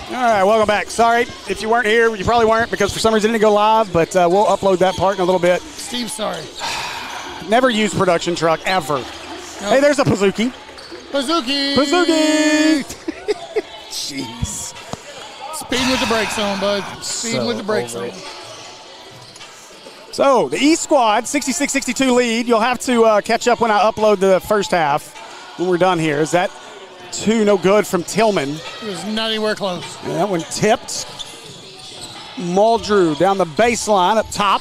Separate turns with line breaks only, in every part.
All right, welcome back. Sorry if you weren't here. You probably weren't because for some reason it didn't go live, but we'll upload that part in a little bit.
Steve's sorry.
Never used production truck, ever. Nope. Hey, there's a Pazuki.
Pazuki!
Jeez.
Speed with the brakes on, bud. Speed with the brakes on.
So, the East squad, 66-62 lead. You'll have to catch up when I upload the first half when we're done here. Is that 2 no good from Tillman?
It was not anywhere close.
And that one tipped. Muldrew down the baseline up top.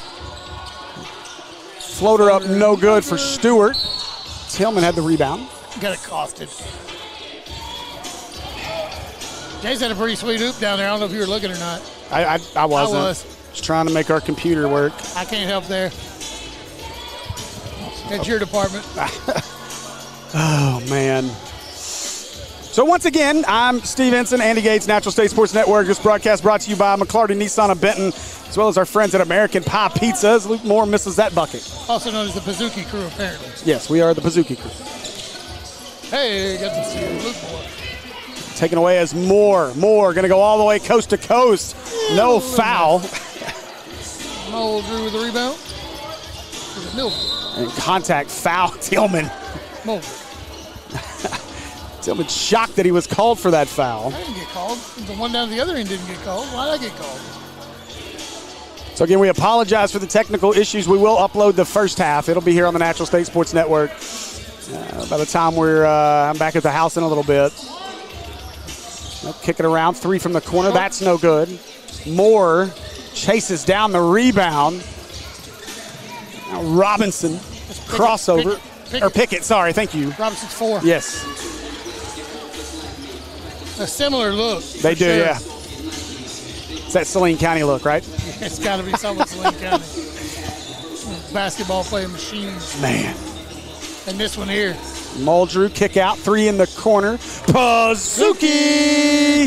Floater up no good for Stewart. Tillman had the rebound.
Got it costed. Jay's had a pretty sweet hoop down there. I don't know if you were looking or not.
I wasn't.
I was.
Just trying to make our computer work.
I can't help there. That's your department.
Oh, man. So once again, I'm Steve Ensign, Andy Gates, Natural State Sports Network. This broadcast brought to you by McLarty, Nissan of Benton, as well as our friends at American Pie Pizzas. Luke Moore misses that bucket.
Also known as the Pazuki crew, apparently.
Yes, we are the Pazuki crew.
Hey, got to see Luke Moore.
Taken away as Moore. Moore going to go all the way coast to coast. No foul.
Muldrew with the rebound.
And contact foul, Tillman. Tillman shocked that he was called for that foul.
I didn't get called. The one down the other end didn't get called. Why did I get called?
So again, we apologize for the technical issues. We will upload the first half. It'll be here on the Natural State Sports Network by the time I'm back at the house in a little bit. Kick it around, 3 from the corner. That's no good. Moore chases down the rebound. Now Robinson, crossover. Pickett, sorry, thank you.
Robinson's 4.
Yes.
A similar look.
They do, sure. Yeah. It's that Saline County look, right?
Yeah, it's got to be somewhat Saline County. Basketball playing machines.
Man.
And this one here.
Muldrew, kick out, 3 in the corner. Pazuki!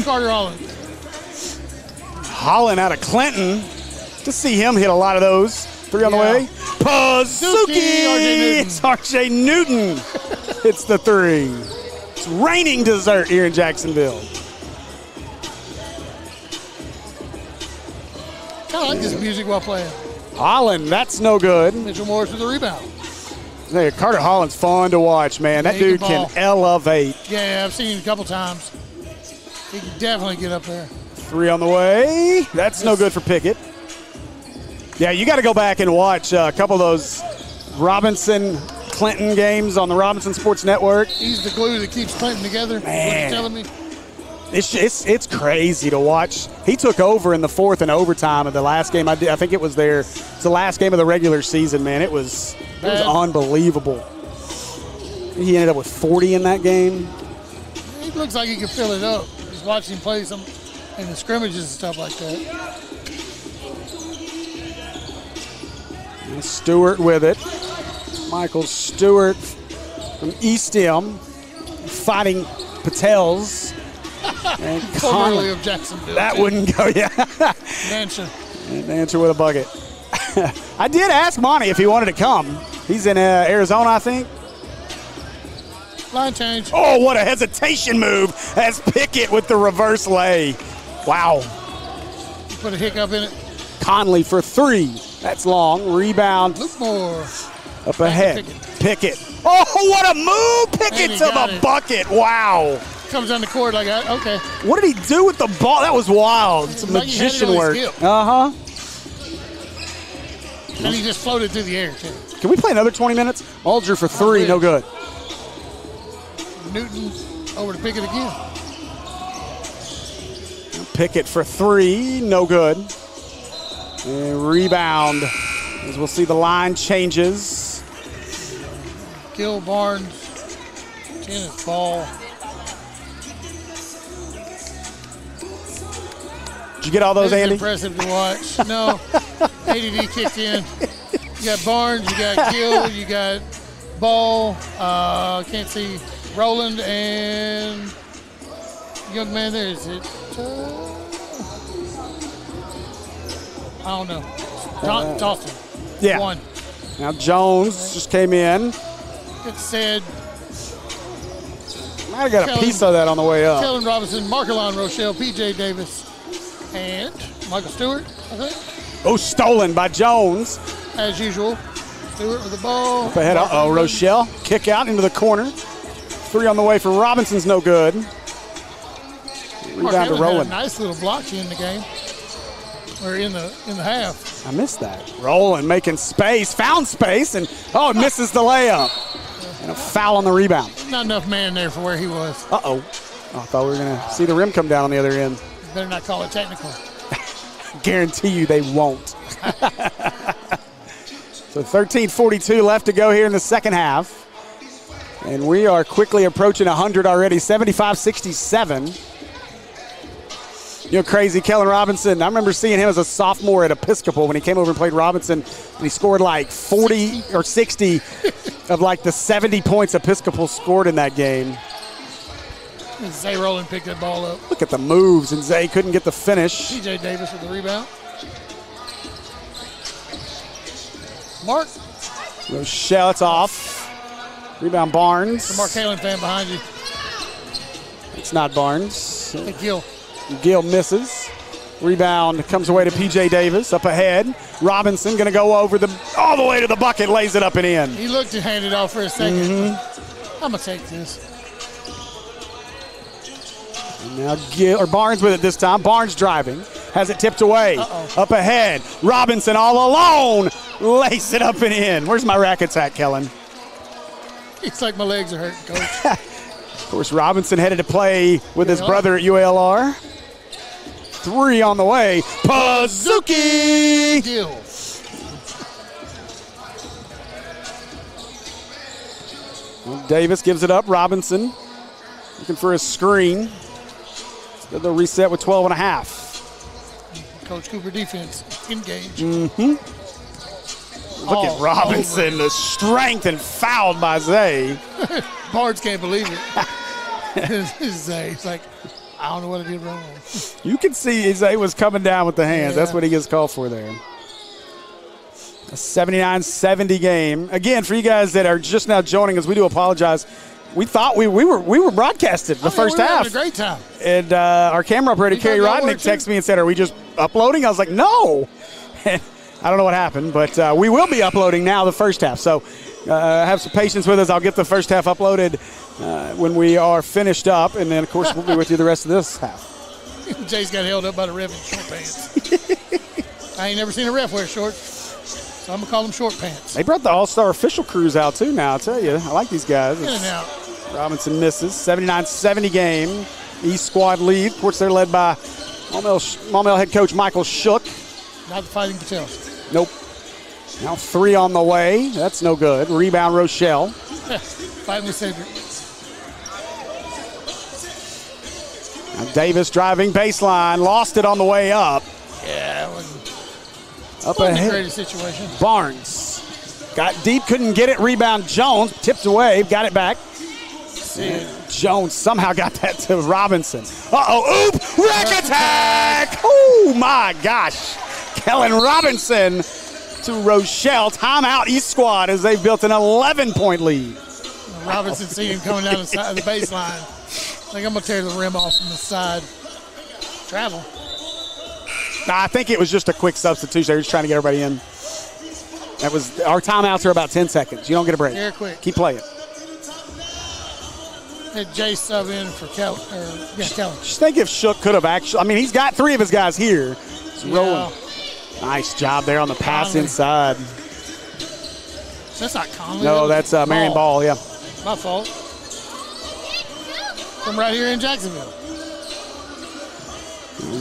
Carter Holland.
Holland out of Clinton. To see him hit a lot of those. 3 on the way. Pazuki! It's R.J. Newton. It's the 3. It's raining dessert here in Jacksonville.
I like this music while playing.
Holland, that's no good.
Mitchell Morris with the rebound.
Hey, Carter Holland's fun to watch, man. That dude can elevate.
Yeah, I've seen him a couple times. He can definitely get up there.
3 on the way. That's no good for Pickett. Yeah, you got to go back and watch a couple of those Robinson-Clinton games on the Robinson Sports Network.
He's the glue that keeps Clinton together.
Man.
What you're telling me?
It's crazy to watch. He took over in the 4th in overtime of the last game. I think it was it's the last game of the regular season, man. It was unbelievable. He ended up with 40 in that game.
He looks like he can fill it up. Just watching him play some in the scrimmages and stuff like that.
And Stewart with it. Michael Stewart from East End fighting Patels. And
formerly of Jacksonville.
That wouldn't go, yeah. Answer with a bucket. I did ask Monty if he wanted to come. He's in Arizona, I think.
Line change.
Oh, what a hesitation move as Pickett with the reverse lay. Wow.
Put a hiccup in it.
Conley for 3. That's long. Rebound.
Luke Moore.
Up ahead. Pickett. Oh, what a move. Pickett to the bucket. Wow.
Comes on the court like that. Okay.
What did he do with the ball? That was wild. It's magician work. Uh-huh.
And he just floated through the air, too.
Can we play another 20 minutes? Muldrew for 3, no good.
Newton over to Pickett again.
Pickett for 3, no good. And rebound, as we'll see the line changes.
Gil Barnes, tennis ball.
Did you get all those, Andy?
Impressive to watch. No, ADD kicked in. You got Barnes, you got Gill, you got Ball. Can't see Roland and young man there. Is it? I don't know. Toston.
Yeah.
1.
Now Jones just came in.
It said.
I got a piece of that on the way up.
Kellen Robinson, Markelon Rochelle, P.J. Davis, and Michael Stewart, I think.
Oh, stolen by Jones.
As usual, Stewart with the ball.
Up ahead, Rochelle. Kick out into the corner. 3 on the way for Robinson's no good. Rebound to Rowland.
A nice little block to end the game. Or in the half.
I missed that. Rowland making space, found space, and misses the layup. And a foul on the rebound.
Not enough man there for where he was.
I thought we were going to see the rim come down on the other end.
You better not call it technical.
Guarantee you they won't. So 13:42 left to go here in the second half. And we are quickly approaching 100 already, 75-67. Crazy, Kellen Robinson. I remember seeing him as a sophomore at Episcopal when he came over and played Robinson, and he scored like 40 or 60 of like the 70 points Episcopal scored in that game.
And Zay Rowland picked that ball up.
Look at the moves, and Zay couldn't get the finish.
P.J. Davis with the rebound. Mark.
Rochelle, it's off. Rebound Barnes.
The Mark Halen fan behind you.
It's not Barnes.
Hey, Gill.
Gill misses. Rebound comes away to P.J. Davis. Up ahead. Robinson going to go over all the way to the bucket, lays it up and in.
He looked to hand it off for a second. I'm going to take this.
And now Barnes with it this time. Barnes driving. Has it tipped away. Up ahead. Robinson all alone. Lays it up and in. Where's my rack attack, Kellen?
It's like my legs are hurting, Coach.
Of course, Robinson headed to play with his brother at UALR. 3 on the way. Pazuki!
Gill.
Davis gives it up. Robinson looking for a screen. They'll reset with 12 and a half.
Coach Cooper defense engaged.
Look at Robinson, the strength, and fouled by Zay.
Barnes can't believe it. Zay, it's like, I don't know what I did wrong.
You can see Zay was coming down with the hands. Yeah. That's what he gets called for there. A 79-70 game. Again, for you guys that are just now joining us, we do apologize. We thought we were broadcasted the first half.
We were having a great time.
And our camera operator, Kerry Rodnick, texted me and said, are we just uploading? I was like, no. I don't know what happened, but we will be uploading now the first half. So have some patience with us. I'll get the first half uploaded when we are finished up. And then, of course, we'll be with you the rest of this half.
Jay's got held up by the ref in short pants. I ain't never seen a ref wear shorts, so I'm going to call them short pants.
They brought the all-star official crews out, too, now. I'll tell you. I like these guys.
In and out.
Robinson misses. 79-70 game. East squad lead. Of course, they're led by Maumelle head coach Michael Shook.
Not the Fighting Patels.
Nope. Now 3 on the way. That's no good. Rebound Rochelle.
Finally Cedric.
Now Davis driving baseline. Lost it on the way up.
Yeah, it
wasn't ahead.
The greatest situation.
Barnes got deep, couldn't get it. Rebound Jones. Tipped away. Got it back. Jones somehow got that to Robinson. Oop! Rack attack! Oh, my gosh. Kellen Robinson to Rochelle. Timeout East squad as they've built an 11-point lead.
Robinson seeing him coming down the side of the baseline. I think I'm going to tear the rim off from the side. Travel.
I think it was just a quick substitution. They were just trying to get everybody in. Our timeouts are about 10 seconds. You don't get a break.
Very quick.
Keep playing.
Had Jay sub in for Kellen.
Just think if Shook could have actually. He's got 3 of his guys here. It's rolling. Nice job there on the pass inside.
That's not Conley.
No, that's Marion Ball, yeah.
My fault. From right here in Jacksonville.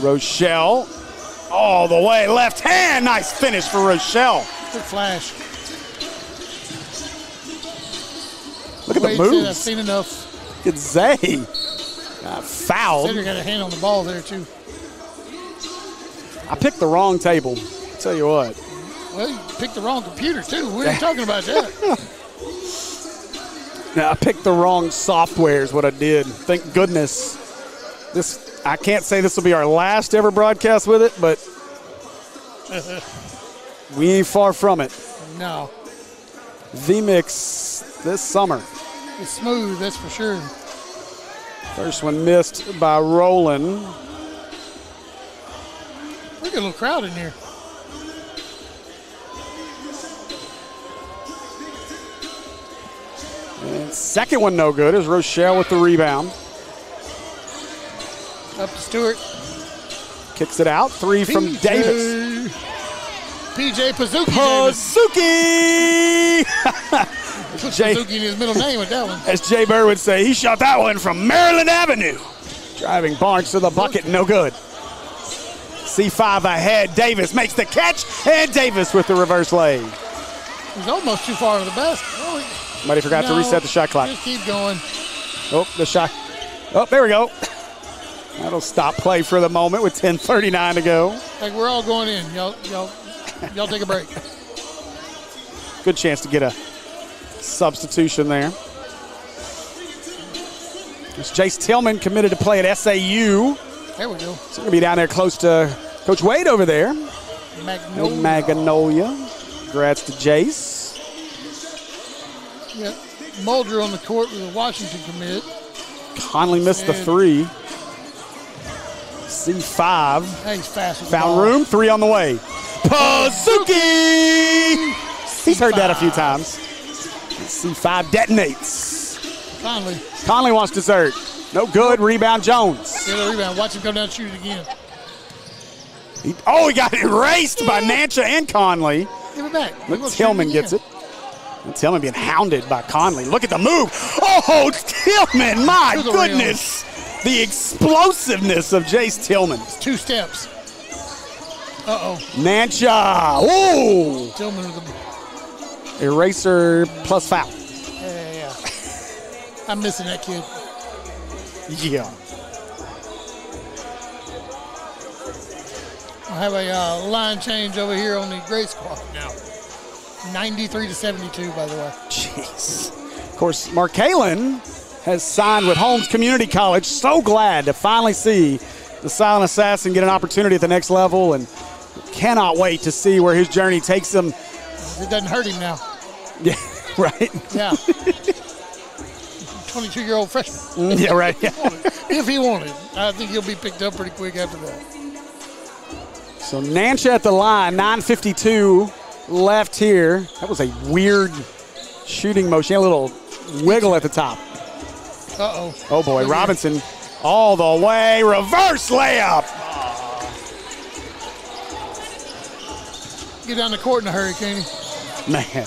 Rochelle all the way left hand. Nice finish for Rochelle.
Good flash.
Look at the moves.
I've seen enough.
Look at Zay. Fouled.
Cedric got a hand on the ball there, too.
I picked the wrong table. I'll tell you what.
Well, you picked the wrong computer, too. We ain't talking about that.
I picked the wrong software is what I did. Thank goodness. I can't say this will be our last ever broadcast with it, but we ain't far from it.
No.
V-Mix this summer.
It's smooth, that's for sure.
First one missed by Roland.
Look at a little crowd in here.
And second one no good as Rochelle with the rebound.
Up to Stewart.
Kicks it out. 3 from Davis.
PJ Pazuki. Put Pazuki in his middle name with that one.
As Jay Burr would say, he shot that one from Maryland Avenue. Driving Barnes to the bucket, no good. C5 ahead. Davis makes the catch, and Davis with the reverse lay.
He's almost too far to the basket. Oh,
Somebody forgot to reset the shot clock.
Just keep going.
Oh, the shot. Oh, there we go. That'll stop play for the moment with 10:39 to go.
Like we're all going in. Y'all take a break.
Good chance to get a substitution there. It's Jace Tillman committed to play at SAU.
There we go.
So going to be down there close to Coach Wade over there. Magnolia. Congrats to Jace.
Yeah, Mulder on the court with a Washington commit.
Conley missed the 3. C5.
He's fast with
Found room. 3 on the way. Pazuki! He's heard that a few times. C5 detonates. Conley wants dessert. No good. Rebound Jones.
Get a rebound. Watch him come down and shoot it again.
He got erased by Nancha and Conley.
Give it back.
Look, Tillman gets it. And Tillman being hounded by Conley. Look at the move. Oh, Tillman, my goodness. The explosiveness of Jace Tillman.
It's 2 steps. Uh-oh.
Nancha. Ooh.
Tillman with the
eraser plus foul.
Yeah. I'm missing that kid.
Yeah.
I have a line change over here on the Great Squad now. 93-72, by the way.
Jeez. Of course, Mark Kalen has signed with Holmes Community College. So glad to finally see the silent assassin get an opportunity at the next level, and cannot wait to see where his journey takes him.
It doesn't hurt him now.
Yeah, right.
Yeah. 22-year-old freshman.
Yeah, right.
If he wanted. I think he'll be picked up pretty quick after that.
So Nancha at the line, 9:52 left here. That was a weird shooting motion. A little wiggle at the top.
Uh-oh.
Oh, boy. Robinson all the way. Reverse layup.
Get down the court in a hurry, Kenny.
Man.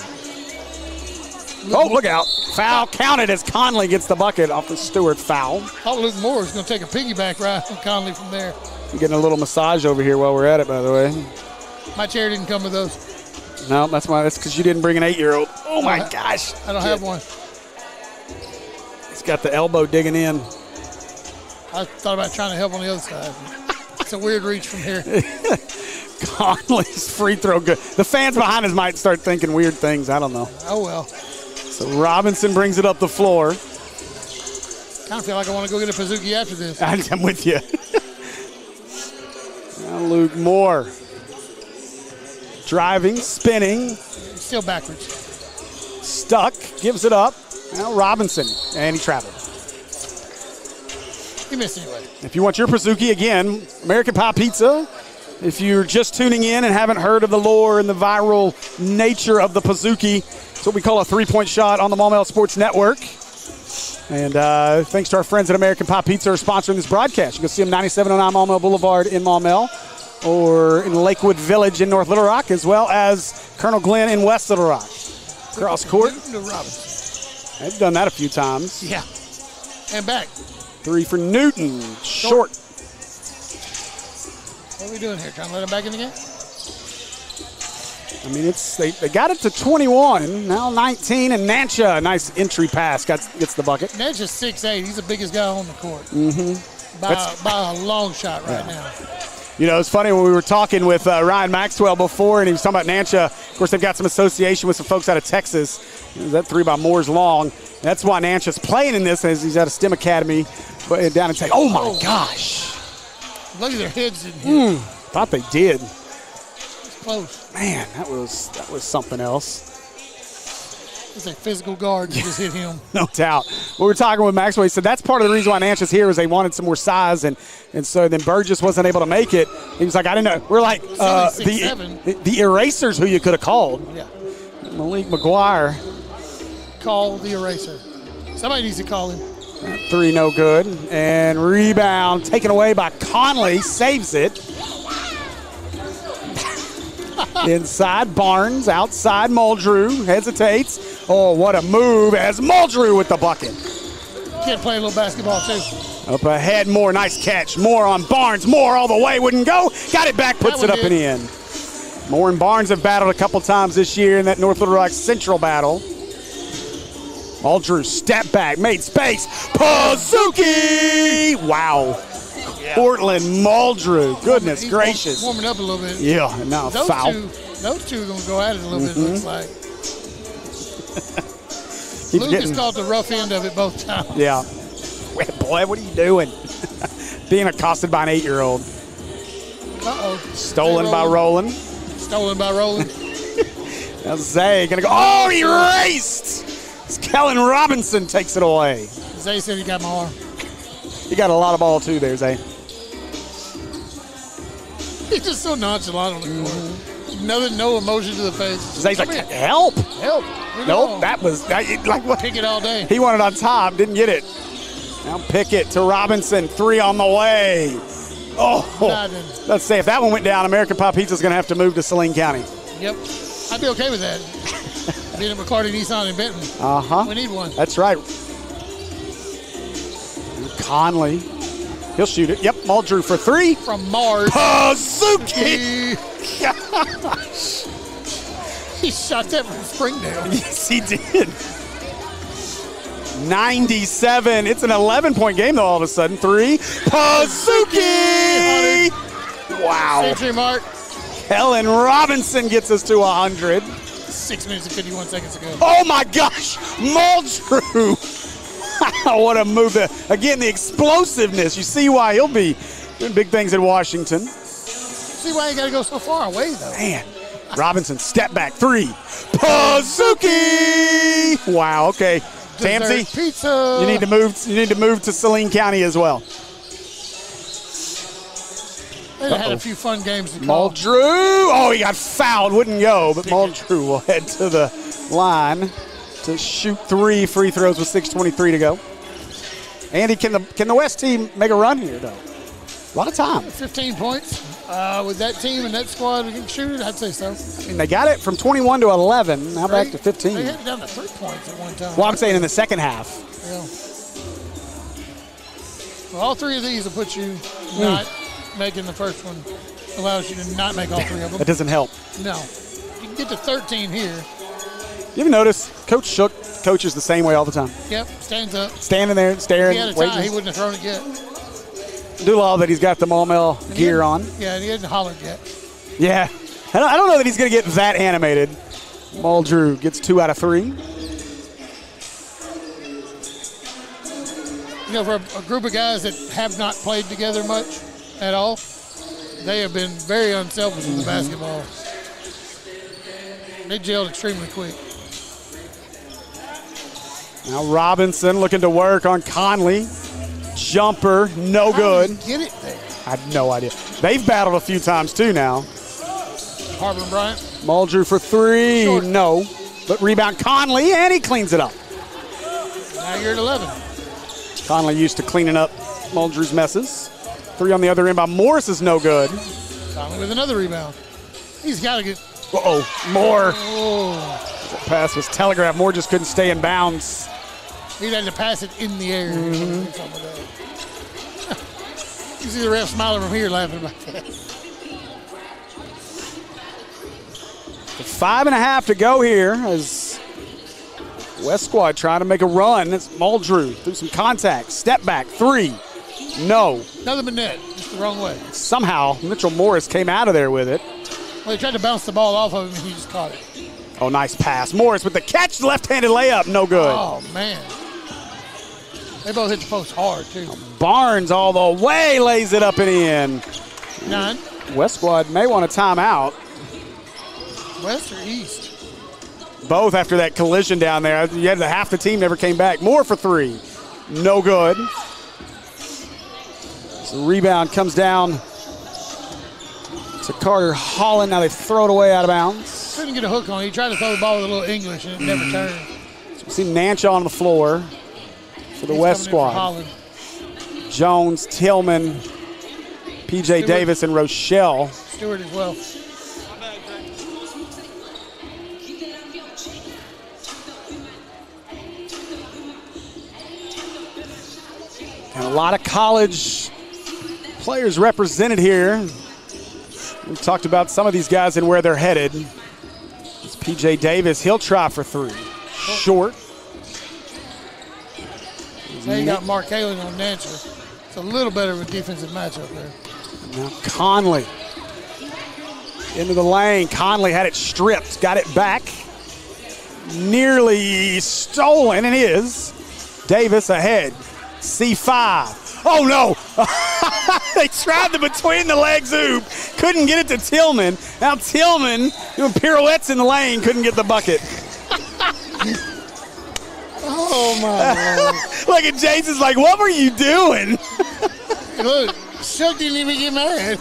Oh, look out. Foul counted as Conley gets the bucket off the Stewart foul.
Oh, Luke Moore is going to take a piggyback ride from Conley from there.
Getting a little massage over here while we're at it, by the way.
My chair didn't come with those.
No, that's because you didn't bring an 8-year-old. Oh, my gosh.
I don't have one.
He's got the elbow digging in.
I thought about trying to help on the other side. It's a weird reach from here.
Conley's free throw good. The fans behind us might start thinking weird things. I don't know.
Oh, well.
So Robinson brings it up the floor.
Kind of feel like I want to go get a Pazuki after this.
I'm with you. Now Luke Moore. Driving, spinning.
Still backwards.
Stuck, gives it up. Now Robinson, and he traveled.
He missed anyway.
If you want your Pazuki, again, American Pie Pizza. If you're just tuning in and haven't heard of the lore and the viral nature of the Pazuki, it's what we call a three-point shot on the Maumelle Sports Network. And thanks to our friends at American Pie Pizza for sponsoring this broadcast. You can see them 9709 Maumelle Boulevard in Maumelle, or in Lakewood Village in North Little Rock, as well as Colonel Glenn in West Little Rock. Cross court. They've done that a few times.
Yeah. And back.
3 for Newton. Short.
What are we doing here? Trying to let him back in the game?
I mean, they got it to 21. Now 19, and Nancha, a nice entry pass, gets the bucket.
Nancha's 6'8". He's the biggest guy on the court.
Mm-hmm.
By a long shot right now.
You know, it's funny when we were talking with Ryan Maxwell before, and he was talking about Nancha. Of course, they've got some association with some folks out of Texas. That 3 by Moore's long. That's why Nancha's playing in this, as he's at a STEM academy down in Texas. Oh, my gosh.
Look at their heads in here.
Thought they did.
It's close.
Man, that was something else.
It's a physical guard that just hit him.
No doubt. We were talking with Maxwell. He said that's part of the reason why Natchez here is they wanted some more size, and so then Burgess wasn't able to make it. He was like, I didn't know. We're like the erasers who you could have called.
Yeah.
Malik McGuire.
Call the eraser. Somebody needs to call him.
3 no good. And rebound taken away by Conley. Saves it. Inside Barnes. Outside Muldrew. Hesitates. Oh, what a move as Muldrew with the bucket.
Kid playing a little basketball too.
Up ahead, Moore. Nice catch. Moore on Barnes. Moore all the way. Wouldn't go. Got it back. Puts it up and in. Moore and Barnes have battled a couple times this year in that North Little Rock Central battle. Muldrew, step back, made space. Pazuki! Wow. Yeah. Portland Muldrew. Goodness gracious.
Warming up a little bit.
Yeah, and now foul.
Those two are going to go at it a little bit, it looks like. Lucas caught the rough end of it both times.
Yeah. Boy, what are you doing? Being accosted by an 8-year-old.
Uh-oh.
Stolen by Roland.
Stolen by Roland.
Now Zay going to go. Oh, he raced! Kellen Robinson takes it away.
Zay said he got my arm.
You got a lot of ball too there, Zay.
He's just so nonchalant on the court. No emotion to the face.
Zay's like, help.
Help.
Nope, that was like what?
Pickett all day.
He wanted on top, didn't get it. Now Pickett to Robinson, 3 on the way. Oh, let's say if that one went down, American Pie Pizza's going to have to move to Saline County.
Yep, I'd be okay with that. Being at McLarty Nissan in Benton. We need one.
That's right. Conley. He'll shoot it. Yep, Muldrew for 3.
From Mars.
Pazuki!
Gosh. He shot that from Springdale.
Yes, he did. 97. It's an 11-point game, though, all of a sudden. 3. Pazuki! Wow.
Century mark.
Kellen Robinson gets us to 100.
6 minutes and 51 seconds ago.
Oh, my gosh. Muldrew. What a move. Again, the explosiveness. You see why he'll be doing big things in Washington.
See why you got to go so far away, though.
Man. Robinson, step back, 3. Pazuki! Wow, okay. Tansy,
pizza.
You need to move to Saline County as well.
They had a few fun games to call.
Muldrew. Oh, he got fouled. Wouldn't go, but Muldrew will head to the line to shoot 3 free throws with 6:23 to go. Andy, can the West team make a run here, though? A lot of time.
15 points. With that team and that squad, we can shoot it, I'd say so.
I mean, they got it from 21 to 11. Now back to 15.
They had it down to 3 points at one time.
Well, I'm saying in the second half.
Yeah. Well, all 3 of these will put you not making the first one. Allows you to not make all 3 of them.
That doesn't help.
No. You can get to 13 here.
You ever notice Coach Shook coaches the same way all the time?
Yep, stands up.
Standing there, staring.
If he had a tie, he wouldn't have thrown it yet.
Doolall that he's got the Maumelle gear on.
Yeah, and he hasn't hollered yet.
Yeah. I don't know that he's going to get that animated. Muldrew gets 2 out of 3.
You know, for a group of guys that have not played together much at all, they have been very unselfish with the basketball. They gelled extremely quick.
Now Robinson looking to work on Conley. Jumper, no good.
How did he get it there?
I have no idea. They've battled a few times too now.
Harbor and Bryant.
Muldrew for 3,
Short.
no. But rebound Conley, and he cleans it up.
Now you're at 11.
Conley used to cleaning up Muldrew's messes. 3 on the other end by Morris is no good.
Conley with another rebound. He's got to get.
Uh-oh, Moore.
Oh.
That pass was telegraphed. Moore just couldn't stay in bounds.
He had to pass it in the air. You see the ref smiling from here laughing about that.
5.5 to go here as West squad trying to make a run. It's Muldrew through some contact. Step back, 3. No.
Another net, just the wrong way.
Somehow Mitchell Morris came out of there with it.
Well, he tried to bounce the ball off of him and he just caught it.
Oh, nice pass. Morris with the catch, left-handed layup, no good.
Oh, man. They both hit the post hard, too.
Barnes all the way lays it up and in.
9.
West squad may want a timeout.
West or East?
Both after that collision down there. You had half the team never came back. Moore for three. No good. So rebound comes down to Carter Holland. Now they throw it away out of bounds.
Couldn't get a hook on it. He tried to throw the ball with a little English and it never turned.
So we see Nancha on the floor for the West squad. Jones, Tillman, P.J. Davis, and Rochelle.
Stewart as well.
And a lot of college players represented here. We talked about some of these guys and where they're headed. It's P.J. Davis. He'll try for three. Short.
Now you got Mark Halen on Nancha. It's a little better of a defensive matchup there.
Now Conley into the lane. Conley had it stripped, got it back. Nearly stolen, and is. Davis ahead. C5. Oh no! They tried the between the legs oop. Couldn't get it to Tillman. Now Tillman doing pirouettes in the lane, couldn't get the bucket.
Oh my Lord.
Look at Jason's like, what were you doing?
Look, Shook didn't even get mad.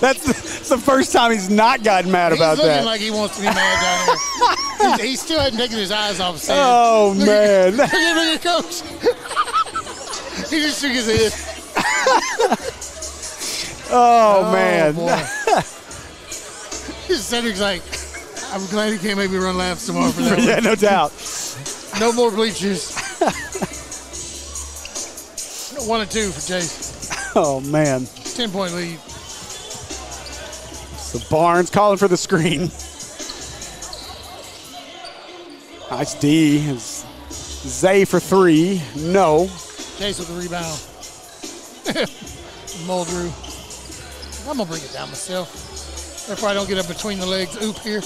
That's the first time he's not gotten mad about that.
He's looking like he wants to be mad down there. He still hadn't taken his eyes off Sam.
Oh, man.
Look at Coach. He just shook his head.
Oh man.
Cedric's like, I'm glad he can't make me run laps tomorrow for that.
Yeah,
one.
no doubt.
No more bleachers. 1 and 2 for Chase.
Oh man.
10-point lead.
So Barnes calling for the screen. Nice D. Zay for three. No.
Chase with the rebound. Muldrew. I'm going to bring it down myself. Therefore, I don't get up between the legs. Oop here.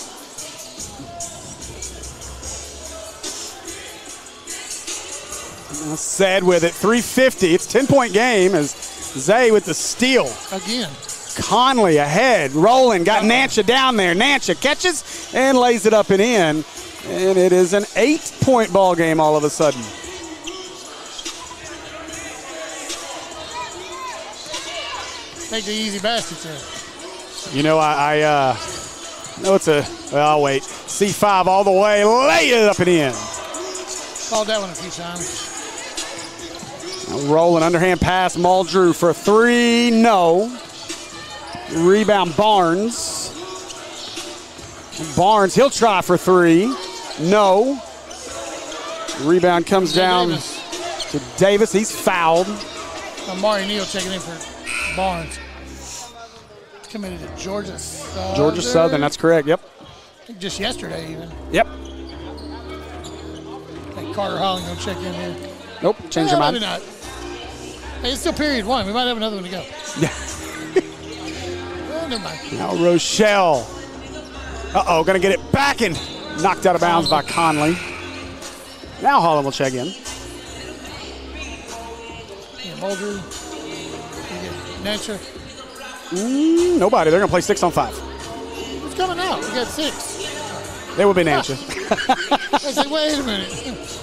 Said with it. 3:50. It's a 10-point game as Zay with the steal.
Again.
Conley ahead. Rolling. Got Nancha down there. Nancha catches and lays it up and in. And it is an 8-point ball game all of a sudden.
Take the easy baskets there.
You know, I know it's a, well, I'll wait. C5 all the way, lay it up and in.
Called that one a few times.
Rolling underhand pass, Muldrew for three, no. Rebound Barnes. Barnes, he'll try for three, no. Rebound comes down to Davis, he's fouled.
Amari Neal checking in for Barnes. Committed to Georgia Southern.
Georgia Southern, that's correct, yep.
I think just yesterday even.
Yep.
I think Carter Holland gonna check in here.
Nope, change your mind.
Maybe not. Hey, it's still period one. We might have another one to go.
Yeah.
Well, never mind.
Now Rochelle. Uh-oh, gonna get it back and knocked out of bounds by Conley. Now Holland will check in.
Yeah, Muldrew. Nancha.
Nobody. They're going to play 6-on-5.
Who's coming out? We got 6.
They will be Nancha.
I said, wait a minute.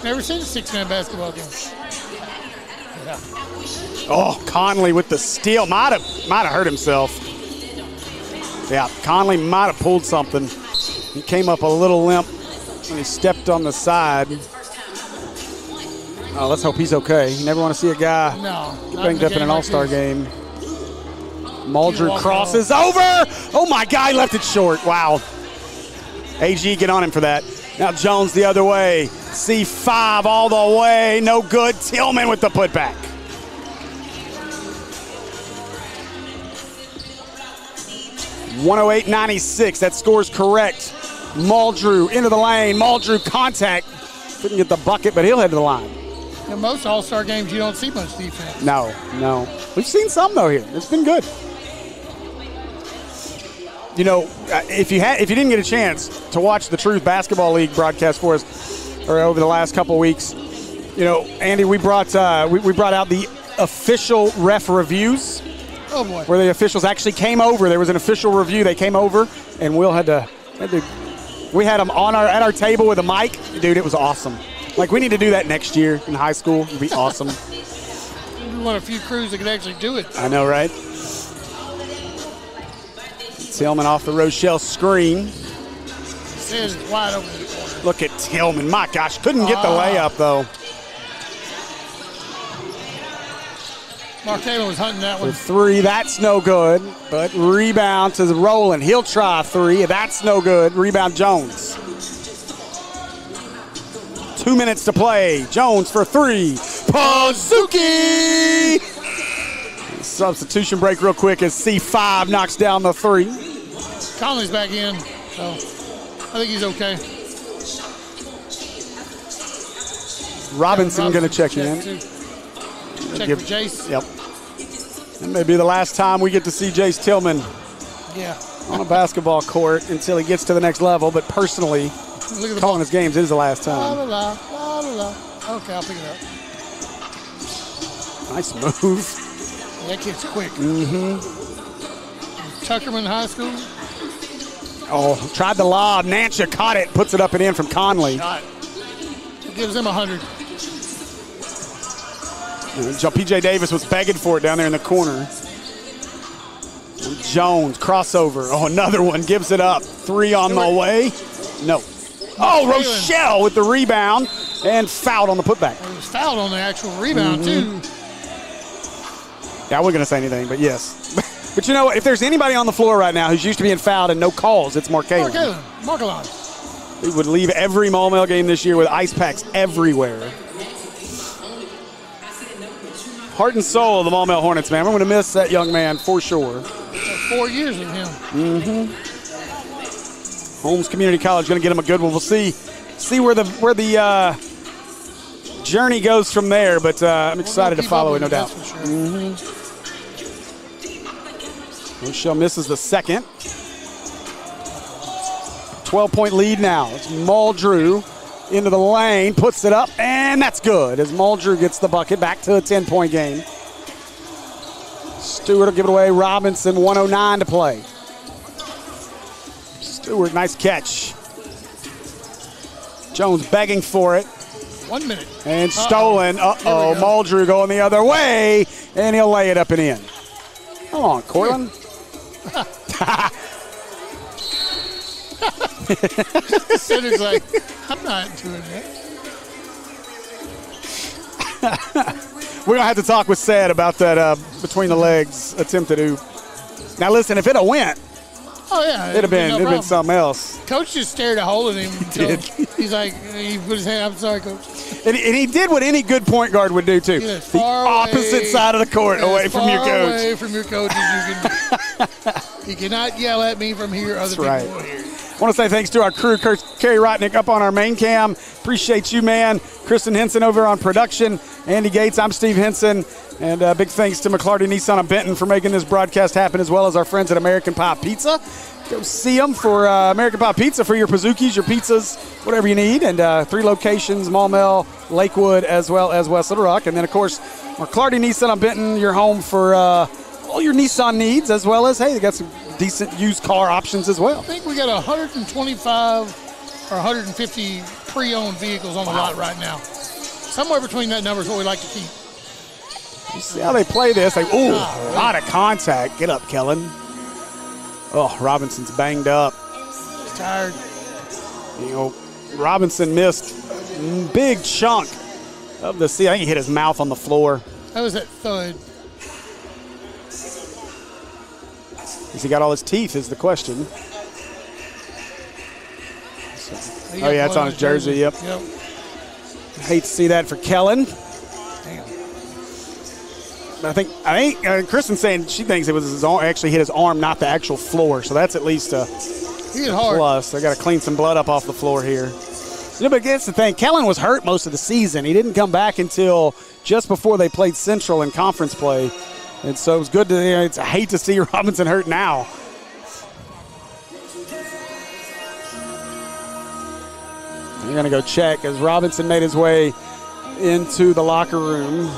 Never seen a 6-man basketball game. Yeah.
Oh, Conley with the steal. Might have hurt himself. Yeah, Conley might have pulled something. He came up a little limp when he stepped on the side. Oh, let's hope he's okay. You never want to see a guy get banged up in an all-star game. Muldrew crosses over. Oh, my God, left it short. Wow. AG, get on him for that. Now Jones the other way. C5 all the way. No good. Tillman with the putback. .108.96. That score's correct. Muldrew into the lane. Muldrew contact. Couldn't get the bucket, but he'll head to the line.
In most all-star games, you don't see much defense.
No. We've seen some, though, here. It's been good. You know, if you didn't get a chance to watch the Truth Basketball League broadcast for us or over the last couple of weeks, you know, Andy, we brought out the official ref reviews.
Oh, boy.
Where the officials actually came over. There was an official review. They came over, and Will had to We had them at our table with a mic. Dude, it was awesome. Like, we need to do that next year in high school. It'd be awesome.
We want a few crews that can actually do it.
I know, right? Tillman off the Rochelle screen.
Says it's wide open in the corner.
Look at Tillman. My gosh, couldn't get the layup, though.
Mark Taylor was hunting that one.
For three, that's no good. But rebound to Rowland. He'll try three. That's no good. Rebound Jones. 2 minutes to play. Jones for three. Pazuki! Substitution break real quick as C5 knocks down the three.
Conley's back in, so I think he's okay.
Robinson going to check in.
Check for Jace.
Yep. That may be the last time we get to see Jace Tillman on a basketball court until he gets to the next level. But personally, calling his games is the last time.
La, la, la, la, la. Okay, I'll pick it up.
Nice move.
That kid's quick. Tuckerman High School.
Oh, tried the lob. Nancha caught it, puts it up and in from Conley.
Shot. It gives him 100.
P.J. Davis was begging for it down there in the corner. Jones, crossover. Oh, another one, gives it up. Three on the way. No. Oh, Rochelle with the rebound and fouled on the putback.
It was fouled on the actual rebound, too.
Yeah, I wasn't going to say anything, but yes. But you know what? If there's anybody on the floor right now who's used to being fouled and no calls, it's Markelon.
Markelon.
He would leave every Maumelle game this year with ice packs everywhere. Heart and soul of the Maumelle Hornets, man. We're going to miss that young man for sure.
4 years with him.
Holmes Community College going to get him a good one. We'll see where the journey goes from there, but I'm excited to follow it, no doubt. Rochelle misses the second. 12-point lead now. It's Muldrew into the lane, puts it up, and that's good as Muldrew gets the bucket. Back to a 10-point game. Stewart will give it away. Robinson, 1:09 to play. Stewart, nice catch. Jones begging for it.
1 minute.
And stolen. Muldrew going the other way, and he'll lay it up and in. Come on, Cortland.
Center's like, I'm not doing that.
We're going to have to talk with Sad about that between the legs attempted oop. Now, listen, if it had went, it'd have been something else.
Coach just stared a hole at him.
He did.
He's like, he put his hand, I'm sorry, Coach.
And he did what any good point guard would do, too. The opposite side of the court, away from your coach.
Away from your coach as you can be. You cannot yell at me from here. Other people will hear.
I want to say thanks to our crew, Kerry Rotnick up on our main cam. Appreciate you, man. Kristen Henson over on production. Andy Gates, I'm Steve Henson. And big thanks to McLarty Nissan of Benton for making this broadcast happen, as well as our friends at American Pie Pizza. Go see them for American Pie Pizza for your Pazookies, your pizzas, whatever you need. And 3 locations, Maumelle, Lakewood, as well as West Little Rock. And then, of course, McLarty Nissan of Benton, your home for all your Nissan needs, as well as, hey, they got some decent used car options as well.
I think we got 125 or 150 pre-owned vehicles on the lot right now. Somewhere between that number is what we like to keep.
You see how they play this. A lot of contact. Get up, Kellen. Oh, Robinson's banged up.
He's tired.
You know, Robinson missed a big chunk of the season. I think he hit his mouth on the floor.
That was that thud.
Has he got all his teeth is the question. Oh, yeah, it's on his jersey. Yep. Hate to see that for Kellen.
Damn.
I think Kristen's saying she thinks it was his arm, actually hit his arm, not the actual floor. So that's at least a plus. They got to clean some blood up off the floor here. But that's the thing. Kellen was hurt most of the season. He didn't come back until just before they played Central in conference play. And so it was good to, I hate to see Robinson hurt now. You're going to go check as Robinson made his way into the locker room.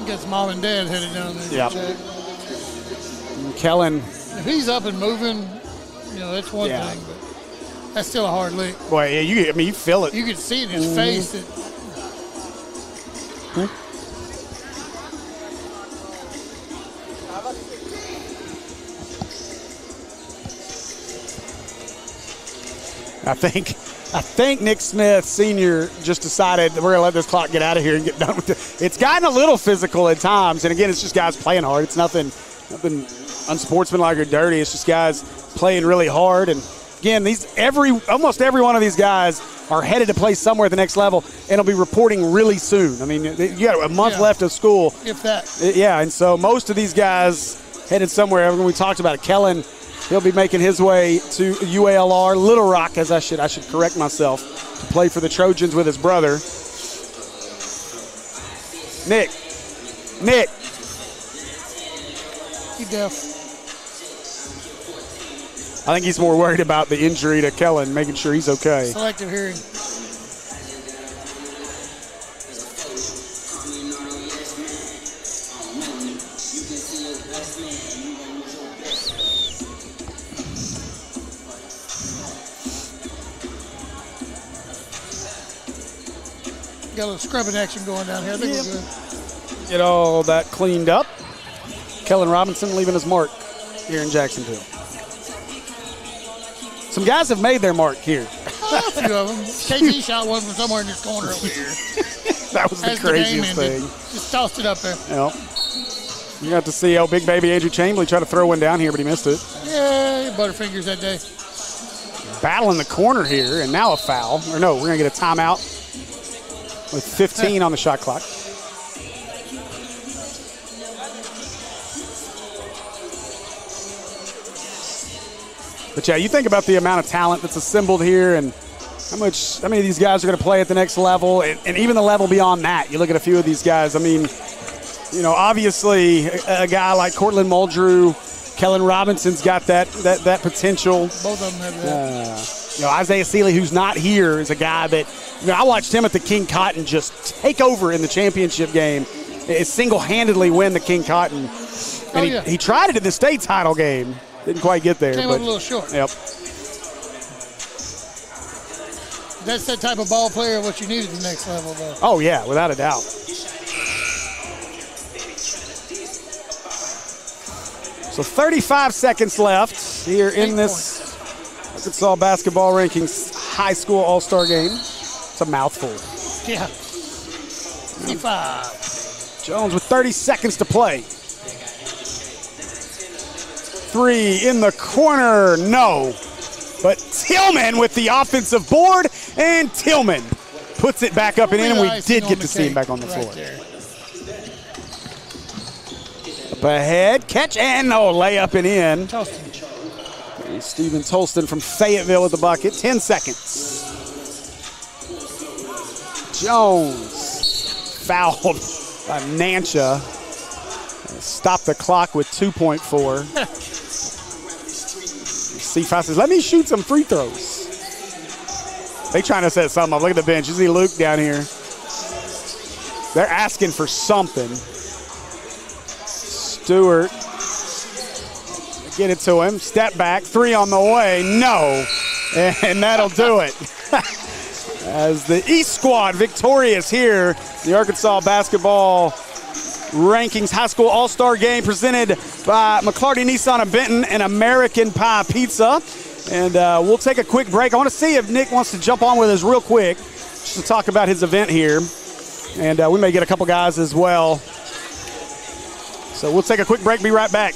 Gets mom and dad headed down there.
Yeah. Kellen.
If he's up and moving, that's one thing. But That's still a hard lick.
Boy, yeah, you feel it.
You can see it in his face.
I think Nick Smith Sr. just decided we're going to let this clock get out of here and get done with it. It's gotten a little physical at times, and again, it's just guys playing hard. It's nothing unsportsmanlike or dirty. It's just guys playing really hard. And again, almost every one of these guys are headed to play somewhere at the next level, and will be reporting really soon. I mean, you got a month left of school.
If that.
Yeah, and so most of these guys headed somewhere. When we talked about it, Kellen, he'll be making his way to UALR, Little Rock, as I should correct myself, to play for the Trojans with his brother. Nick.
He deaf.
I think he's more worried about the injury to Kellen, making sure he's okay.
Selective hearing. Got a little scrubbing action going down here. I think we're good.
Get all that cleaned up. Kellen Robinson leaving his mark here in Jacksonville. Some guys have made their mark here.
A few of them. KT shot one from somewhere in this corner over here.
That was the craziest thing.
Just tossed it up there.
Yep. You got to see big baby Andrew Chamberlain try to throw one down here, but he missed it.
Yeah, butterfingers that day.
Battle in the corner here, and now a foul. Or no, we're going to get a timeout with 15 on the shot clock. But yeah, you think about the amount of talent that's assembled here and how many of these guys are going to play at the next level and even the level beyond that. You look at a few of these guys. I mean, obviously a guy like Cortland Muldrew, Kellen Robinson's got that potential.
Both of them have that.
Isaiah Seeley, who's not here, is a guy that I watched him at the King Cotton just take over in the championship game, single-handedly win the King Cotton. And he tried it in the state title game. Didn't quite get there.
Came up a little short.
Yep.
That's that type of ball player, what you need at the next level, though.
Oh, yeah, without a doubt. So 35 seconds left here in this Arkansas basketball rankings high school all-star game. It's a mouthful.
Yeah. 55.
Jones with 30 seconds to play. Three in the corner, no. But Tillman with the offensive board, and Tillman puts it back up and in, and we did get to see him back on the floor. Up ahead, catch, and no, layup and in. And Stephen Tolston from Fayetteville with the bucket, 10 seconds. Jones fouled by Nancha. Stop the clock with 2.4. C5 says, let me shoot some free throws. They trying to set something up. Look at the bench. You see Luke down here. They're asking for something. Stewart. Get it to him. Step back. Three on the way. No. And that'll do it. As the East squad victorious here, the Arkansas basketball rankings high school all-star game presented by McLarty Nissan of Benton and American Pie Pizza. And we'll take a quick break. I want to see if Nick wants to jump on with us real quick just to talk about his event here. And we may get a couple guys as well. So we'll take a quick break, be right back.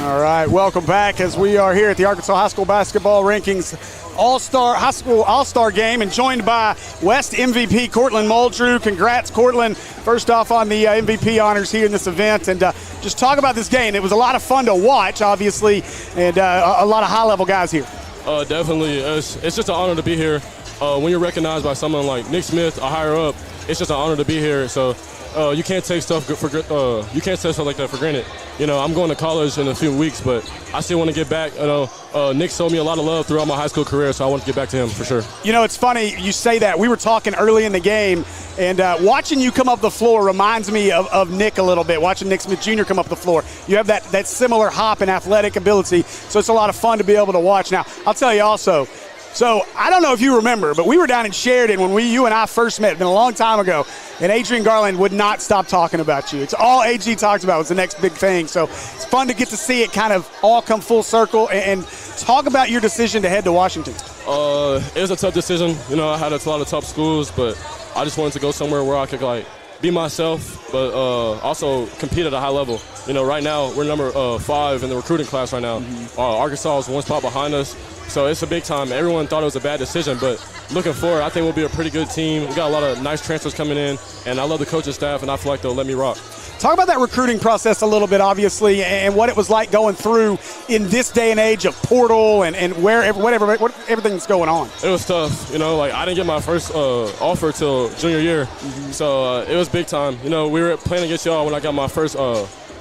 All right, welcome back as we are here at the Arkansas High School Basketball Rankings High School All-Star Game, and joined by West MVP Cortland Muldrew. Congrats, Cortland, first off on the MVP honors here in this event. And just talk about this game. It was a lot of fun to watch, obviously, and a lot of high-level guys here.
Definitely. It's just an honor to be here. When you're recognized by someone like Nick Smith, a higher up, it's just an honor to be here. So you can't take stuff like that for granted. You know, I'm going to college in a few weeks, but I still want to get back. You know, Nick showed me a lot of love throughout my high school career, so I want to get back to him for sure. You
know, it's funny you say that. We were talking early in the game, and watching you come up the floor reminds me of Nick a little bit, watching Nick Smith Jr. come up the floor. You have that similar hop and athletic ability, so it's a lot of fun to be able to watch. Now, I'll tell you also, so I don't know if you remember, but we were down in Sheridan when you and I first met. It's been a long time ago, and Adrian Garland would not stop talking about you. It's all AG talks about was the next big thing. So it's fun to get to see it kind of all come full circle and talk about your decision to head to Washington.
It was a tough decision. You know, I had a lot of top schools, but I just wanted to go somewhere where I could be myself, but also compete at a high level. You know, right now we're number 5 in the recruiting class right now.
Mm-hmm.
Arkansas is one spot behind us, so it's a big time. Everyone thought it was a bad decision, but looking forward, I think we'll be a pretty good team. We got a lot of nice transfers coming in, and I love the coaching staff, and I feel like they'll let me rock.
Talk about that recruiting process a little bit, obviously, and what it was like going through in this day and age of portal and everything that's going on.
It was tough. You know, I didn't get my first offer till junior year, so it was big time. You know, we were playing against y'all when I got my first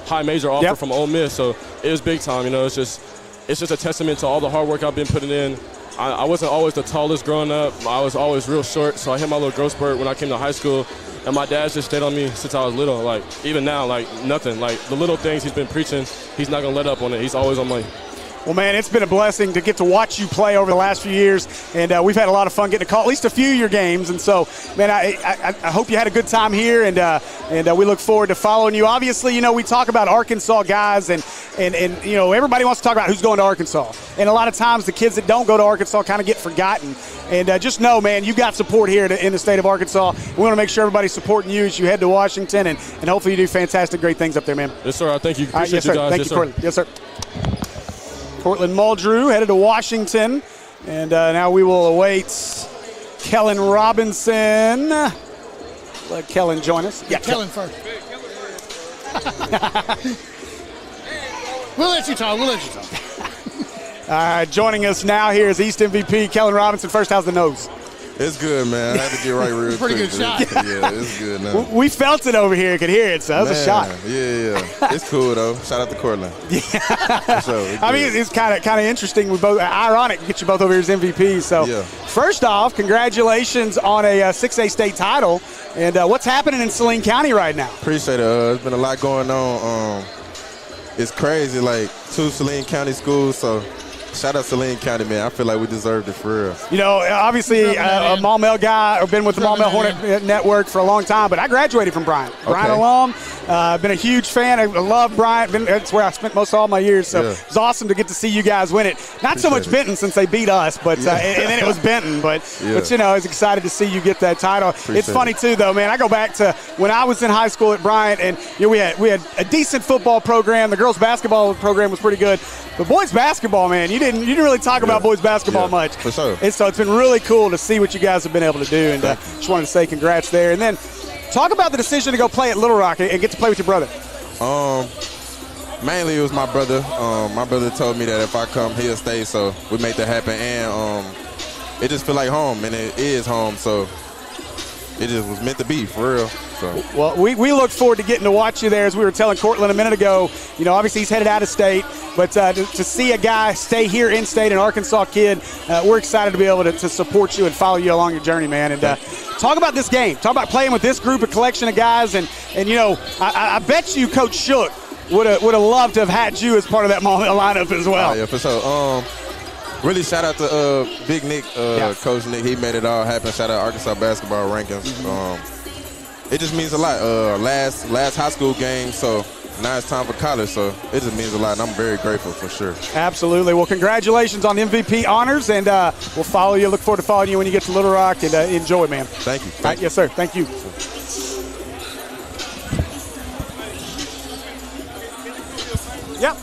high major offer from Ole Miss, so it was big time. You know, it's just a testament to all the hard work I've been putting in. I wasn't always the tallest growing up. I was always real short, so I hit my little growth spurt when I came to high school. And my dad just stayed on me since I was little. Even now, nothing. The little things he's been preaching, he's not going to let up on it. He's always on me.
Well, man, it's been a blessing to get to watch you play over the last few years, and we've had a lot of fun getting to call at least a few of your games. And so, man, I hope you had a good time here, and we look forward to following you. Obviously, you know, we talk about Arkansas guys, and you know, everybody wants to talk about who's going to Arkansas. And a lot of times the kids that don't go to Arkansas kind of get forgotten. And just know, man, you got support here in the state of Arkansas. We want to make sure everybody's supporting you as you head to Washington, and hopefully you do fantastic, great things up there, man.
Yes, sir. Thank you. Appreciate
you
guys.
Thank you, Cortland. Yes, sir. Cortland Muldrew headed to Washington, and now we will await Kellen Robinson. Let Kellen join us.
Yeah, Kellen first. We'll let you talk.
All right, joining us now here is East MVP Kellen Robinson. First, how's the nose?
It's good, man. I had to get right real
Pretty
quick.
good shot.
Yeah, it's good now.
We felt it over here. Could hear it, so that was a shot.
Yeah. It's cool, though. Shout out to Cortland.
Yeah.
So,
I mean, it's kind of interesting. We both ironic to get you both over here as MVPs. So, First off, congratulations on a 6A state title. And what's happening in Saline County right now?
Appreciate it. There's been a lot going on. It's crazy, 2 Saline County schools, so shout out Saline County, man. I feel like we deserved it for real.
You know, obviously a Maumelle guy. I've been with the Maumelle Hornet Network for a long time, but I graduated from Bryant. Bryant alum. Been a huge fan. I love Bryant. That's where I spent most of all my years. So it's awesome to get to see you guys win it. Not so much Benton since they beat us, but and then it was Benton. But you know, I was excited to see you get that title. It's funny too, though, man. I go back to when I was in high school at Bryant, and you know, we had a decent football program. The girls basketball program was pretty good, but boys basketball, man, you didn't really talk about boys basketball much.
For sure.
And so it's been really cool to see what you guys have been able to do, and just wanted to say congrats there. And then talk about the decision to go play at Little Rock and get to play with your brother.
Mainly it was my brother. My brother told me that if I come, he'll stay, so we made that happen. And it just feel like home, and it is home, so it just was meant to be, for real. So. Well,
we look forward to getting to watch you there. As we were telling Cortland a minute ago, you know, obviously he's headed out of state, but to see a guy stay here in state, an Arkansas kid, we're excited to be able to support you and follow you along your journey, man. And talk about this game. Talk about playing with this group, a collection of guys. And you know, I bet you Coach Shook would have loved to have had you as part of that lineup as well.
Oh, yeah, for sure. Really shout out to Big Nick, Coach Nick. He made it all happen. Shout out Arkansas basketball rankings. It just means a lot. Last high school game, so now it's time for college, so it just means a lot, and I'm very grateful for sure.
Absolutely. Well, congratulations on the MVP honors, and we'll follow you. Look forward to following you when you get to Little Rock, and enjoy, man.
Thank you.
Yes, sir. Thank you. Yep.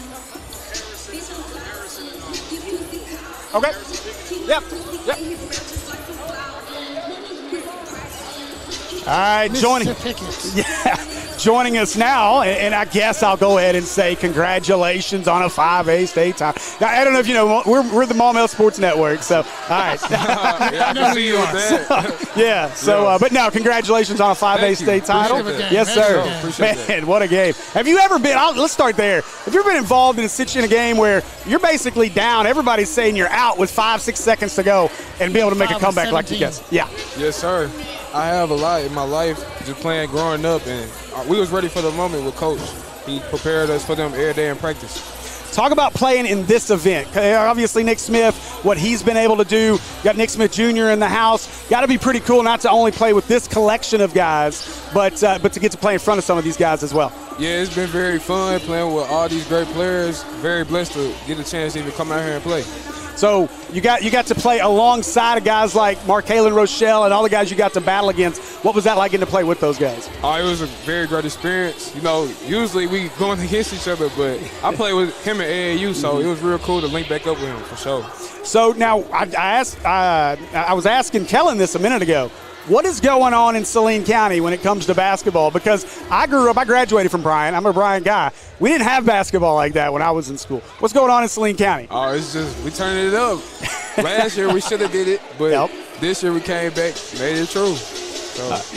Okay. Yep. All right, joining us now, and I guess I'll go ahead and say congratulations on a 5A state title. Now, I don't know if you know, we're the Maumelle Sports Network, so all right.
I know who you are.
But no, congratulations on a 5A state title. Yes, sir. Man, what a game. Have you ever been, let's start there. Have you ever been involved in a game where you're basically down, everybody's saying you're out with 5-6 seconds to go, and be able to make a comeback like you guys? Yeah.
Yes, sir. I have a lot in my life just playing growing up, and we was ready for the moment with Coach. He prepared us for them every day in practice.
Talk about playing in this event. Obviously, Nick Smith, what he's been able to do. Got Nick Smith Jr. in the house. Got to be pretty cool not to only play with this collection of guys, but to get to play in front of some of these guys as well.
Yeah, it's been very fun playing with all these great players. Very blessed to get a chance to even come out here and play.
So you got to play alongside of guys like Markalen Rochelle and all the guys you got to battle against. What was that like getting to play with those guys?
It was a very great experience. You know, usually we going against each other, but I played with him at AAU, so it was real cool to link back up with him for sure.
So now I was asking Kellen this a minute ago. What is going on in Saline County when it comes to basketball? Because I graduated from Bryant. I'm a Bryant guy. We didn't have basketball like that when I was in school. What's going on in Saline County?
It's just we turning it up. Last year we should have did it, but this year we came back, made it true.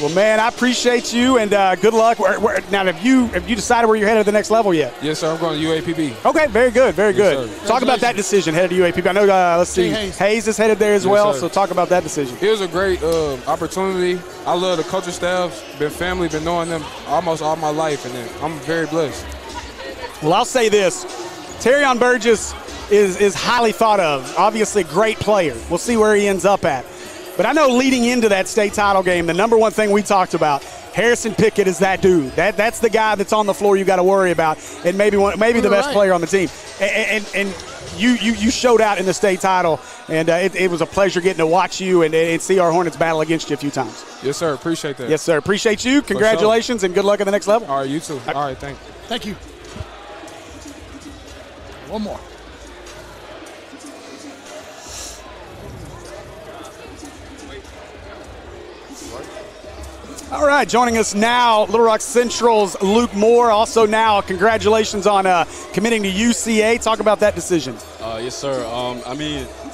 Well, man, I appreciate you, and good luck. Now, have you decided where you're headed to the next level yet?
Yes, sir. I'm going to UAPB.
Okay, very good, very good.
Sir.
Talk about that decision, headed to UAPB. I know, let's see, Hayes is headed there as well, so talk about that decision.
It was a great opportunity. I love the coaching staff, been family, been knowing them almost all my life, and I'm very blessed.
Well, I'll say this. Terrion Burgess is highly thought of. Obviously, great player. We'll see where he ends up at. But I know leading into that state title game, the number one thing we talked about, Harrison Pickett is that dude. That's the guy that's on the floor you got to worry about, and maybe the best player on the team. And you showed out in the state title, and it was a pleasure getting to watch you and see our Hornets battle against you a few times.
Yes, sir. Appreciate that.
Yes, sir. Appreciate you. Congratulations, and good luck at the next level.
All right, you too. All right, thank you.
Thank you. One more.
All right, joining us now, Little Rock Central's Luke Moore. Also now, congratulations on committing to UCA. Talk about that decision.
Yes, sir.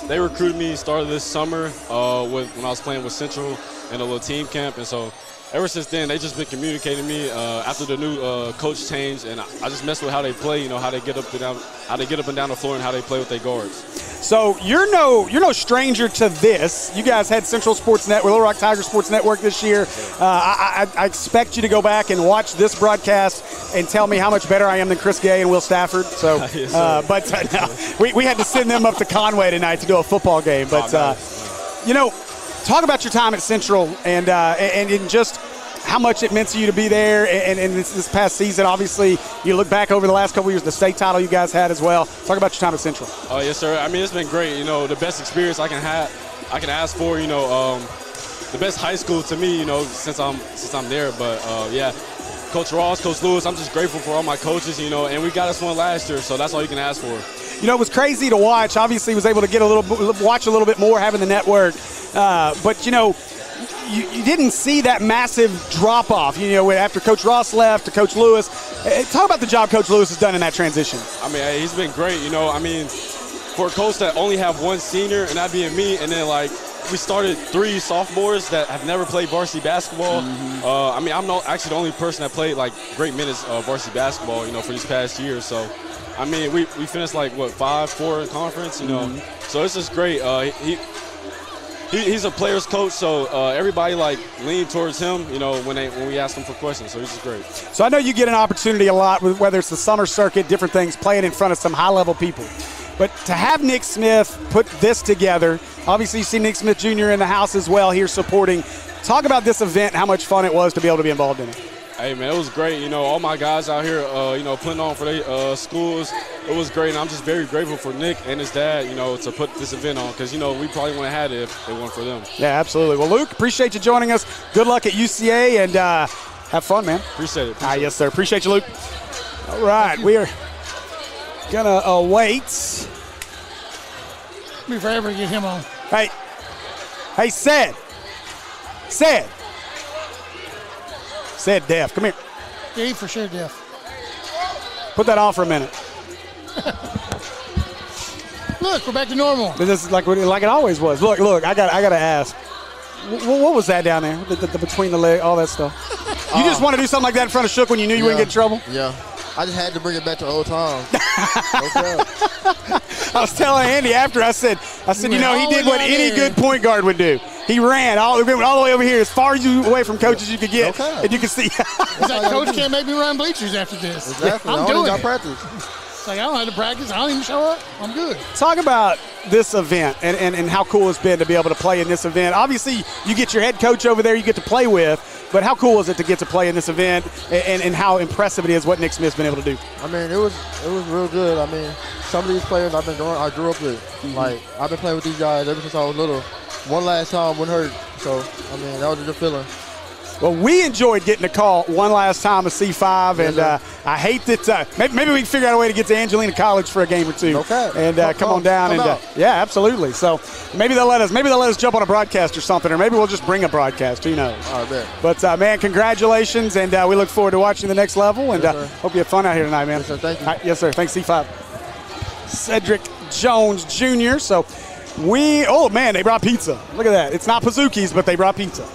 They recruited me, started this summer when I was playing with Central in a little team camp, and so ever since then, they just been communicating me after the new coach changed, and I just mess with how they play, how they get up and down the floor and how they play with their guards.
So you're no stranger to this. You guys had Central Sports Network, Little Rock Tiger Sports Network this year. I expect you to go back and watch this broadcast and tell me how much better I am than Chris Gay and Will Stafford. So, we had to send them up to Conway tonight to do a football game. But talk about your time at Central and just how much it meant to you to be there and this past season. Obviously, you look back over the last couple of years, the state title you guys had as well. Talk about your time at Central.
Oh, yes, sir. It's been great. The best experience I can ask for. The best high school to me. Since I'm there. But Coach Ross, Coach Lewis, I'm just grateful for all my coaches. And we got us one last year, so that's all you can ask for.
It was crazy to watch. Obviously, was able to watch a little bit more having the network, but You didn't see that massive drop-off, after Coach Ross left to Coach Lewis. Talk about the job Coach Lewis has done in that transition.
He's been great, for a coach that only have one senior, and that being me, and then, we started 3 sophomores that have never played varsity basketball. I'm actually the only person that played, great minutes of varsity basketball, for these past years. So, we finished, 5-4 in conference, So it's just great. He's a player's coach, so everybody leaned towards him, when we asked him for questions. So he's just great.
So I know you get an opportunity a lot, whether it's the summer circuit, different things, playing in front of some high-level people. But to have Nick Smith put this together, obviously you see Nick Smith Jr. in the house as well here supporting. Talk about this event, how much fun it was to be able to be involved in it.
Hey, man, it was great. All my guys out here, putting on for their schools. It was great, and I'm just very grateful for Nick and his dad, to put this event on because, we probably wouldn't have had it if it weren't for them. Yeah,
absolutely. Well, Luke, appreciate you joining us. Good luck at UCA, and have fun, man.
Appreciate it.
Yes, sir. Appreciate you, Luke. All right, we are going to await
Took me forever to get him on.
Hey, Said Def, come here.
Yeah, he for sure deaf.
Put that on for a minute.
Look, we're back to normal.
This is like it always was. Look, I got to ask. What was that down there? The between the leg, all that stuff. You just want to do something like that in front of Shook when you knew you wouldn't get in trouble?
Yeah. I just had to bring it back to old times.
I was telling Andy after, I said, you know, he did what any good point guard would do. He ran all the way over here as far as you away from coach as you could get.
Okay.
And you can see.
It's like, Coach can't make me run bleachers after this.
Exactly.
I'm
I
doing
got
it.
practice.
It's like, I don't have to practice. I don't even show up. I'm good.
Talk about this event and how cool it's been to be able to play in this event. Obviously, you get your head coach over there you get to play with, but how cool is it to get to play in this event and how impressive it is what Nick Smith's been able to do?
I mean, it was real good. I mean, some of these players I grew up with.
Mm-hmm.
Like, I've been playing with these guys ever since I was little. One last time wouldn't hurt. So, I mean, that was a good feeling.
Well, we enjoyed getting a call one last time at C5, and I hate that. Maybe we can figure out a way to get to Angelina College for a game or two.
Okay.
And come on down yeah, absolutely. So maybe they'll let us jump on a broadcast or something, or maybe we'll just bring a broadcast. Who knows?
All right, man.
But man, congratulations, and we look forward to watching the next level. And
Yes,
hope you have fun out here tonight, man.
Yes, sir. Thank you.
Yes, sir. Thanks, C5. Cedric Jones Jr. So they brought pizza. Look at that. It's not Pizookies, but they brought pizza.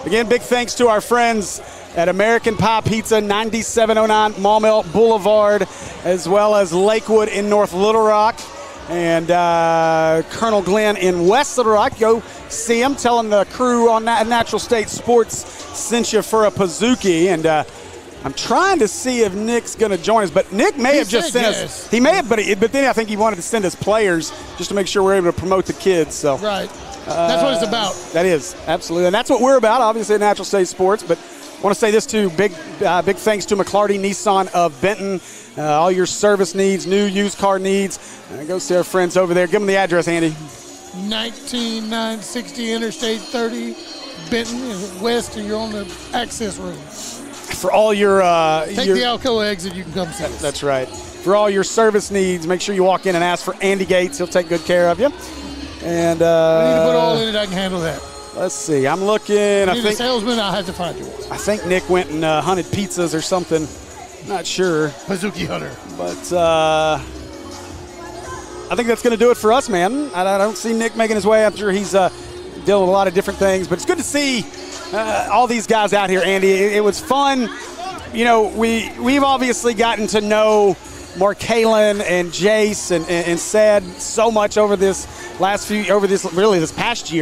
Again, big thanks to our friends at American Pie Pizza, 9709 Maumelle Boulevard, as well as Lakewood in North Little Rock, and Colonel Glenn in West Little Rock. Go see him. Tell him the crew on Natural State Sports sent you for a Pizookie. And I'm trying to see if Nick's going to join us, but Nick may have just sent us. He may have, but then I think he wanted to send us players just to make sure we're able to promote the kids. So.
Right. That's what it's about.
That is, absolutely. And that's what we're about, obviously, at Natural State Sports. But I want to say this, too. Big thanks to McLarty Nissan of Benton. All your service needs, new used car needs. Go see our friends over there. Give them the address, Andy.
19960 Interstate 30, Benton is west, and you're on the access road.
For all your
Take the Alcoa exit, you can come see us.
That's right. For all your service needs, make sure you walk in and ask for Andy Gates. He'll take good care of you. And
we need to put all in it. I can handle that.
Let's see. I'm looking.
I think a salesman. I have to find you one.
I think Nick went and hunted pizzas or something. Not sure.
Pizookie hunter.
But I think that's going to do it for us, man. I don't see Nick making his way. I'm sure he's dealing with a lot of different things. But it's good to see all these guys out here, Andy. It was fun. You know, we've obviously gotten to know Markalen and Jace and Said so much over this past year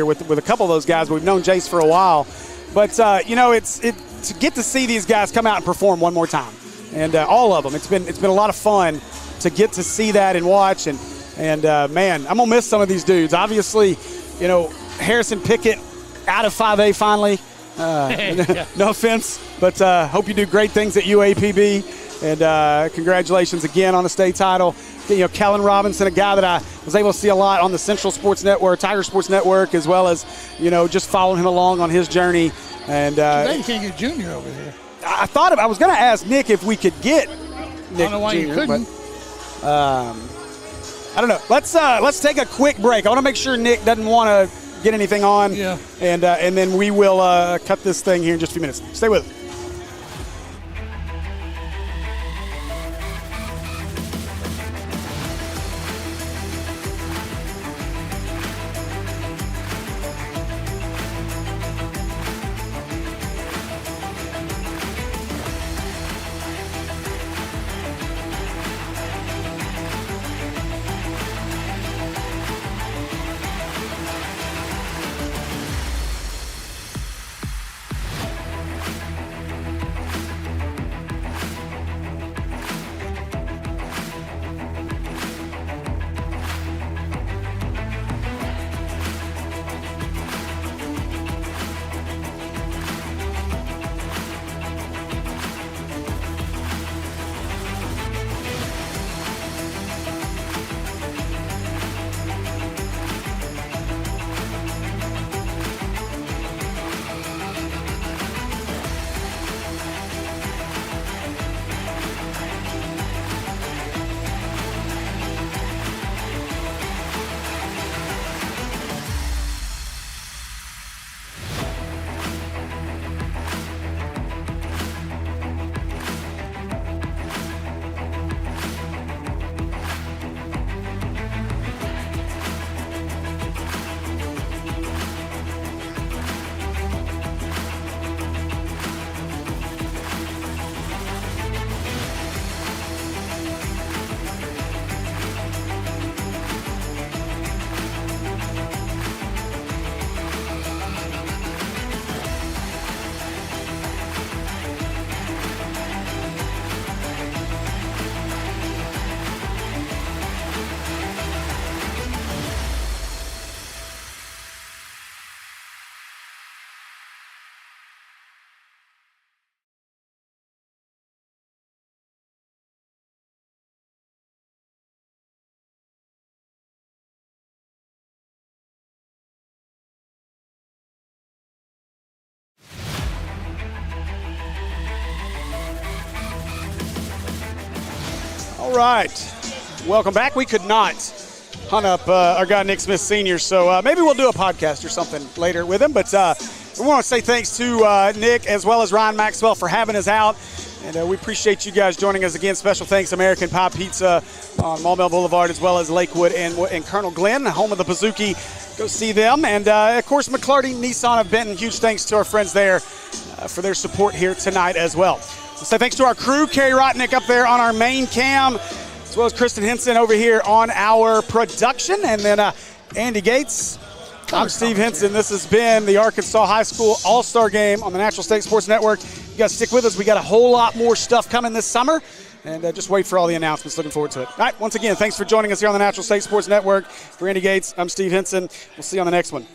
with a couple of those guys. We've known Jace for a while, but it's to get to see these guys come out and perform one more time, and all of them. It's been a lot of fun to get to see that and watch, and man, I'm gonna miss some of these dudes. Obviously, Harrison Pickett out of 5A finally. No offense, but hope you do great things at UAPB. And congratulations again on the state title. Kellen Robinson, a guy that I was able to see a lot on the Central Sports Network, Tiger Sports Network, as well as, just following him along on his journey. And
you can't get Junior over here.
I was going to ask Nick if we could get Nick
I don't know why
Jr.,
you couldn't.
But, I don't know. Let's take a quick break. I want to make sure Nick doesn't want to get anything on.
Yeah.
And then we will cut this thing here in just a few minutes. Stay with us. All right. Welcome back. We could not hunt up our guy Nick Smith Sr., so maybe we'll do a podcast or something later with him. But we want to say thanks to Nick as well as Ryan Maxwell for having us out. And we appreciate you guys joining us again. Special thanks American Pie Pizza on Maumelle Boulevard as well as Lakewood and Colonel Glenn, home of the Pizookie. Go see them. And, of course, McLarty Nissan of Benton. Huge thanks to our friends there for their support here tonight as well. We'll say thanks to our crew, Kerry Rotnick up there on our main cam, as well as Kristen Henson over here on our production. And then Andy Gates. I'm Steve Henson. This has been the Arkansas High School All-Star Game on the Natural State Sports Network. You guys stick with us. We got a whole lot more stuff coming this summer. And just wait for all the announcements. Looking forward to it. All right, once again, thanks for joining us here on the Natural State Sports Network. For Andy Gates, I'm Steve Henson. We'll see you on the next one.